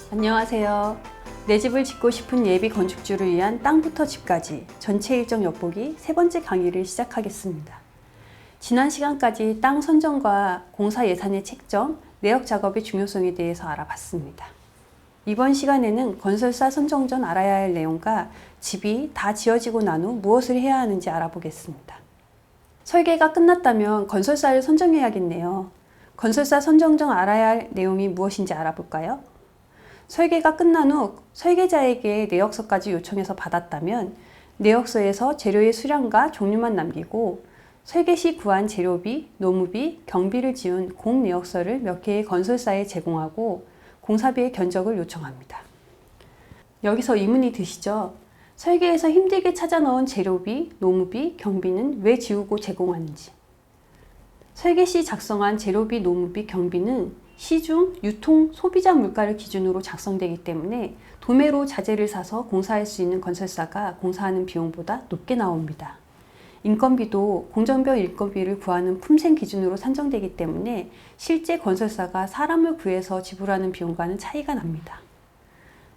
안녕하세요. 내 집을 짓고 싶은 예비 건축주를 위한 땅부터 집까지 전체 일정 엿보기 세 번째 강의를 시작하겠습니다. 지난 시간까지 땅 선정과 공사 예산의 책정, 내역 작업의 중요성에 대해서 알아봤습니다. 이번 시간에는 건설사 선정 전 알아야 할 내용과 집이 다 지어지고 난 후 무엇을 해야 하는지 알아보겠습니다. 설계가 끝났다면 건설사를 선정해야겠네요. 건설사 선정 전 알아야 할 내용이 무엇인지 알아볼까요? 설계가 끝난 후 설계자에게 내역서까지 요청해서 받았다면 내역서에서 재료의 수량과 종류만 남기고 설계 시 구한 재료비, 노무비, 경비를 지운 공내역서를 몇 개의 건설사에 제공하고 공사비의 견적을 요청합니다. 여기서 의문이 드시죠? 설계에서 힘들게 찾아 넣은 재료비, 노무비, 경비는 왜 지우고 제공하는지. 설계 시 작성한 재료비, 노무비, 경비는 시중, 유통, 소비자 물가를 기준으로 작성되기 때문에 도매로 자재를 사서 공사할 수 있는 건설사가 공사하는 비용보다 높게 나옵니다. 인건비도 공정별 인건비를 구하는 품생 기준으로 산정되기 때문에 실제 건설사가 사람을 구해서 지불하는 비용과는 차이가 납니다.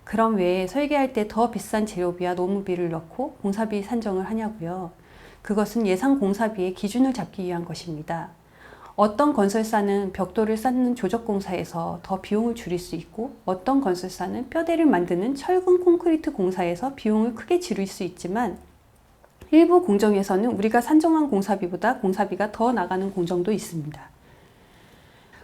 그럼 왜 설계할 때 더 비싼 재료비와 노무비를 넣고 공사비 산정을 하냐고요? 그것은 예상 공사비의 기준을 잡기 위한 것입니다. 어떤 건설사는 벽돌을 쌓는 조적공사에서 더 비용을 줄일 수 있고 어떤 건설사는 뼈대를 만드는 철근 콘크리트 공사에서 비용을 크게 줄일 수 있지만 일부 공정에서는 우리가 산정한 공사비보다 공사비가 더 나가는 공정도 있습니다.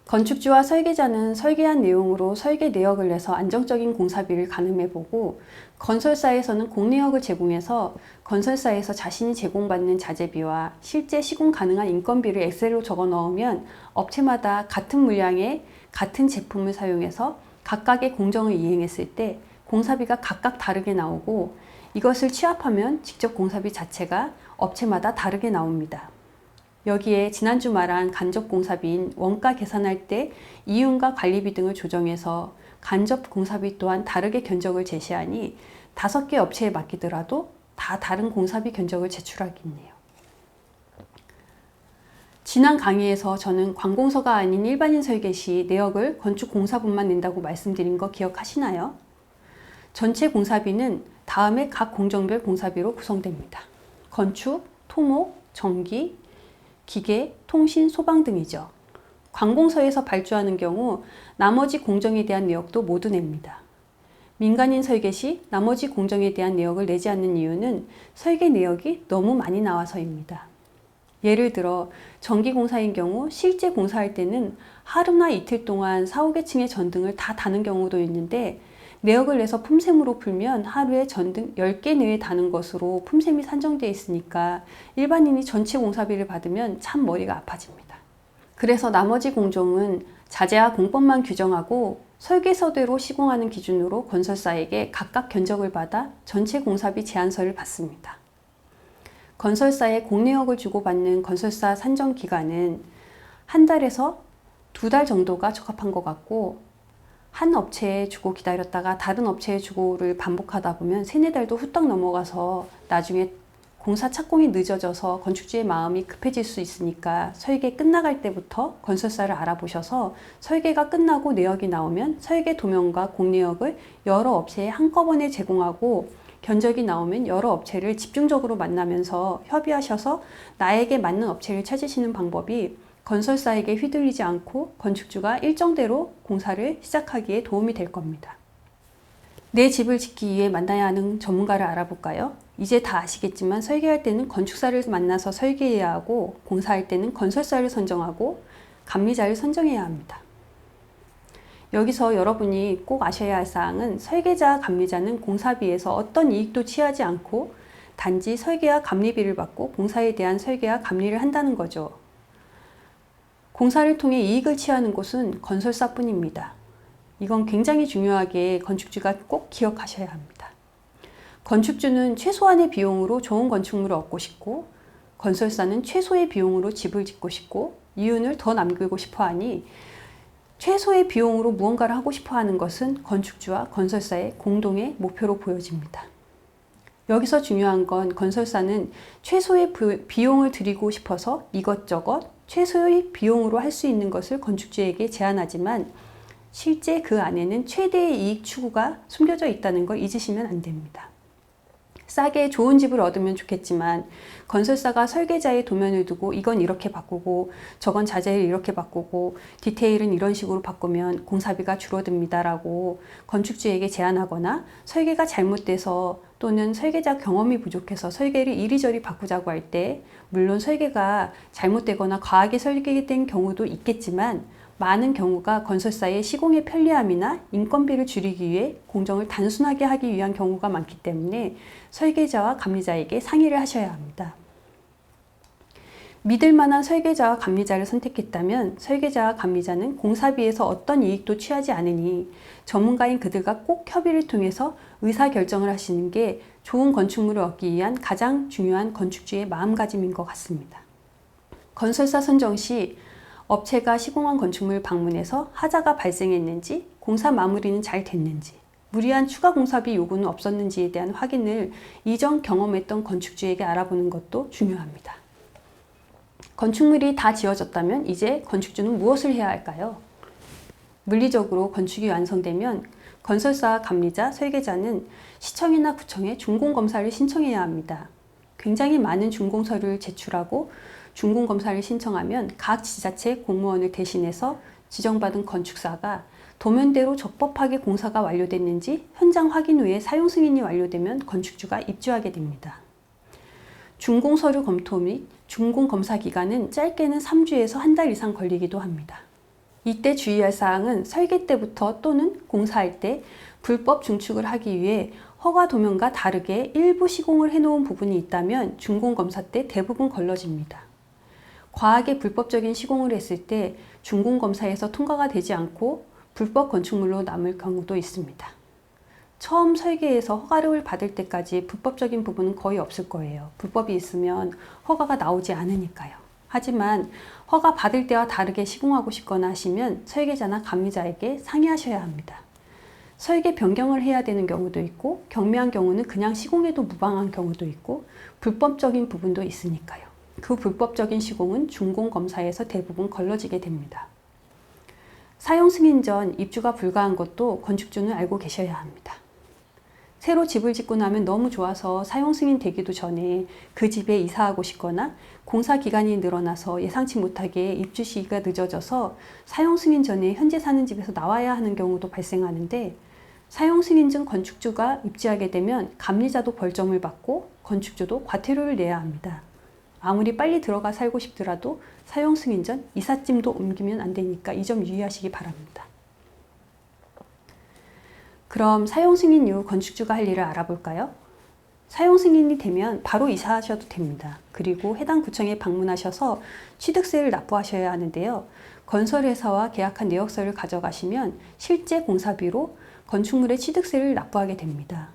건축주와 설계자는 설계한 내용으로 설계 내역을 내서 안정적인 공사비를 가늠해보고 건설사에서는 공내역을 제공해서 건설사에서 자신이 제공받는 자재비와 실제 시공 가능한 인건비를 엑셀로 적어 넣으면 업체마다 같은 물량의 같은 제품을 사용해서 각각의 공정을 이행했을 때 공사비가 각각 다르게 나오고 이것을 취합하면 직접 공사비 자체가 업체마다 다르게 나옵니다. 여기에 지난주 말한 간접 공사비인 원가 계산할 때 이윤과 관리비 등을 조정해서 간접 공사비 또한 다르게 견적을 제시하니 5개 업체에 맡기더라도 다 다른 공사비 견적을 제출하겠네요. 지난 강의에서 저는 관공서가 아닌 일반인 설계 시 내역을 건축공사분만 낸다고 말씀드린 거 기억하시나요? 전체 공사비는 다음에 각 공정별 공사비로 구성됩니다. 건축, 토목, 전기, 기계, 통신, 소방 등이죠. 관공서에서 발주하는 경우 나머지 공정에 대한 내역도 모두 냅니다. 민간인 설계 시 나머지 공정에 대한 내역을 내지 않는 이유는 설계 내역이 너무 많이 나와서입니다. 예를 들어 전기공사인 경우 실제 공사할 때는 하루나 이틀 동안 4, 5개층의 전등을 다 다는 경우도 있는데 내역을 내서 품셈으로 풀면 하루에 전등 10개 내외 다는 것으로 품셈이 산정되어 있으니까 일반인이 전체 공사비를 받으면 참 머리가 아파집니다. 그래서 나머지 공정은 자재와 공법만 규정하고 설계서대로 시공하는 기준으로 건설사에게 각각 견적을 받아 전체 공사비 제안서를 받습니다. 건설사에 공내역을 주고받는 건설사 산정 기간은 한 달에서 2달 정도가 적합한 것 같고 한 업체에 주고 기다렸다가 다른 업체에 주고를 반복하다 보면 3-4달도 후딱 넘어가서 나중에 공사 착공이 늦어져서 건축주의 마음이 급해질 수 있으니까 설계 끝나갈 때부터 건설사를 알아보셔서 설계가 끝나고 내역이 나오면 설계 도면과 공내역을 여러 업체에 한꺼번에 제공하고 견적이 나오면 여러 업체를 집중적으로 만나면서 협의하셔서 나에게 맞는 업체를 찾으시는 방법이 건설사에게 휘둘리지 않고 건축주가 일정대로 공사를 시작하기에 도움이 될 겁니다. 내 집을 짓기 위해 만나야 하는 전문가를 알아볼까요? 이제 다 아시겠지만 설계할 때는 건축사를 만나서 설계해야 하고 공사할 때는 건설사를 선정하고 감리자를 선정해야 합니다. 여기서 여러분이 꼭 아셔야 할 사항은 설계자, 감리자는 공사비에서 어떤 이익도 취하지 않고 단지 설계와 감리비를 받고 공사에 대한 설계와 감리를 한다는 거죠. 공사를 통해 이익을 취하는 곳은 건설사뿐입니다. 이건 굉장히 중요하게 건축주가 꼭 기억하셔야 합니다. 건축주는 최소한의 비용으로 좋은 건축물을 얻고 싶고 건설사는 최소의 비용으로 집을 짓고 싶고 이윤을 더 남기고 싶어 하니 최소의 비용으로 무언가를 하고 싶어 하는 것은 건축주와 건설사의 공동의 목표로 보여집니다. 여기서 중요한 건 건설사는 최소의 비용을 들이고 싶어서 이것저것 최소의 비용으로 할 수 있는 것을 건축주에게 제안하지만 실제 그 안에는 최대의 이익 추구가 숨겨져 있다는 걸 잊으시면 안 됩니다. 싸게 좋은 집을 얻으면 좋겠지만 건설사가 설계자의 도면을 두고 이건 이렇게 바꾸고 저건 자재를 이렇게 바꾸고 디테일은 이런 식으로 바꾸면 공사비가 줄어듭니다 라고 건축주에게 제안하거나 설계가 잘못돼서 또는 설계자 경험이 부족해서 설계를 이리저리 바꾸자고 할 때 물론 설계가 잘못되거나 과하게 설계된 경우도 있겠지만 많은 경우가 건설사의 시공의 편리함이나 인건비를 줄이기 위해 공정을 단순하게 하기 위한 경우가 많기 때문에 설계자와 감리자에게 상의를 하셔야 합니다. 믿을 만한 설계자와 감리자를 선택했다면 설계자와 감리자는 공사비에서 어떤 이익도 취하지 않으니 전문가인 그들과 꼭 협의를 통해서 의사결정을 하시는 게 좋은 건축물을 얻기 위한 가장 중요한 건축주의 마음가짐인 것 같습니다. 건설사 선정 시 업체가 시공한 건축물 방문해서 하자가 발생했는지, 공사 마무리는 잘 됐는지, 무리한 추가 공사비 요구는 없었는지에 대한 확인을 이전 경험했던 건축주에게 알아보는 것도 중요합니다. 건축물이 다 지어졌다면 이제 건축주는 무엇을 해야 할까요? 물리적으로 건축이 완성되면 건설사와 감리자, 설계자는 시청이나 구청에 준공검사를 신청해야 합니다. 굉장히 많은 준공서류를 제출하고 준공검사를 신청하면 각 지자체 공무원을 대신해서 지정받은 건축사가 도면대로 적법하게 공사가 완료됐는지 현장 확인 후에 사용 승인이 완료되면 건축주가 입주하게 됩니다. 준공서류 검토 및 준공검사 기간은 짧게는 3주에서 한 달 이상 걸리기도 합니다. 이때 주의할 사항은 설계 때부터 또는 공사할 때 불법 중축을 하기 위해 허가 도면과 다르게 일부 시공을 해놓은 부분이 있다면 준공검사 때 대부분 걸러집니다. 과하게 불법적인 시공을 했을 때 준공검사에서 통과가 되지 않고 불법 건축물로 남을 경우도 있습니다. 처음 설계해서 허가를 받을 때까지 불법적인 부분은 거의 없을 거예요. 불법이 있으면 허가가 나오지 않으니까요. 하지만 허가 받을 때와 다르게 시공하고 싶거나 하시면 설계자나 감리자에게 상의하셔야 합니다. 설계 변경을 해야 되는 경우도 있고 경미한 경우는 그냥 시공해도 무방한 경우도 있고 불법적인 부분도 있으니까요. 그 불법적인 시공은 준공검사에서 대부분 걸러지게 됩니다. 사용 승인 전 입주가 불가한 것도 건축주는 알고 계셔야 합니다. 새로 집을 짓고 나면 너무 좋아서 사용 승인 되기도 전에 그 집에 이사하고 싶거나 공사 기간이 늘어나서 예상치 못하게 입주 시기가 늦어져서 사용 승인 전에 현재 사는 집에서 나와야 하는 경우도 발생하는데 사용 승인 전 건축주가 입주하게 되면 감리자도 벌점을 받고 건축주도 과태료를 내야 합니다. 아무리 빨리 들어가 살고 싶더라도 사용 승인 전 이삿짐도 옮기면 안 되니까 이 점 유의하시기 바랍니다. 그럼 사용 승인 이후 건축주가 할 일을 알아볼까요? 사용 승인이 되면 바로 이사하셔도 됩니다. 그리고 해당 구청에 방문하셔서 취득세를 납부하셔야 하는데요. 건설회사와 계약한 내역서를 가져가시면 실제 공사비로 건축물의 취득세를 납부하게 됩니다.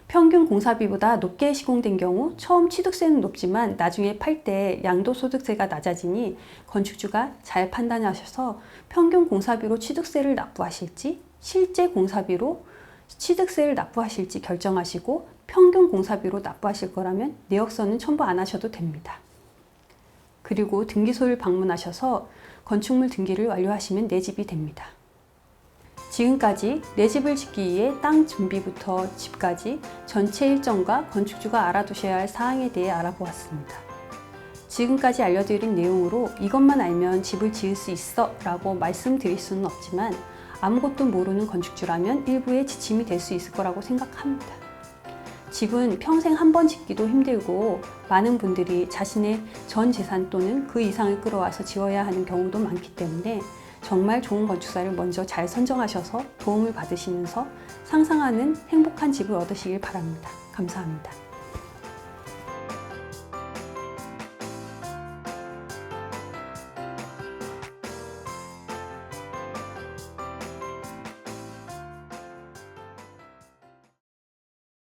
평균 공사비보다 높게 시공된 경우 처음 취득세는 높지만 나중에 팔 때 양도소득세가 낮아지니 건축주가 잘 판단하셔서 평균 공사비로 취득세를 납부하실지 실제 공사비로 취득세를 납부하실지 결정하시고 평균 공사비로 납부하실 거라면 내역서는 첨부 안 하셔도 됩니다. 그리고 등기소를 방문하셔서 건축물 등기를 완료하시면 내 집이 됩니다. 지금까지 내 집을 짓기 위해 땅 준비부터 집까지 전체 일정과 건축주가 알아두셔야 할 사항에 대해 알아보았습니다. 지금까지 알려드린 내용으로 이것만 알면 집을 지을 수 있어 라고 말씀드릴 수는 없지만 아무것도 모르는 건축주라면 일부의 지침이 될 수 있을 거라고 생각합니다. 집은 평생 한 번 짓기도 힘들고 많은 분들이 자신의 전 재산 또는 그 이상을 끌어와서 지어야 하는 경우도 많기 때문에 정말 좋은 건축사를 먼저 잘 선정하셔서 도움을 받으시면서 상상하는 행복한 집을 얻으시길 바랍니다. 감사합니다.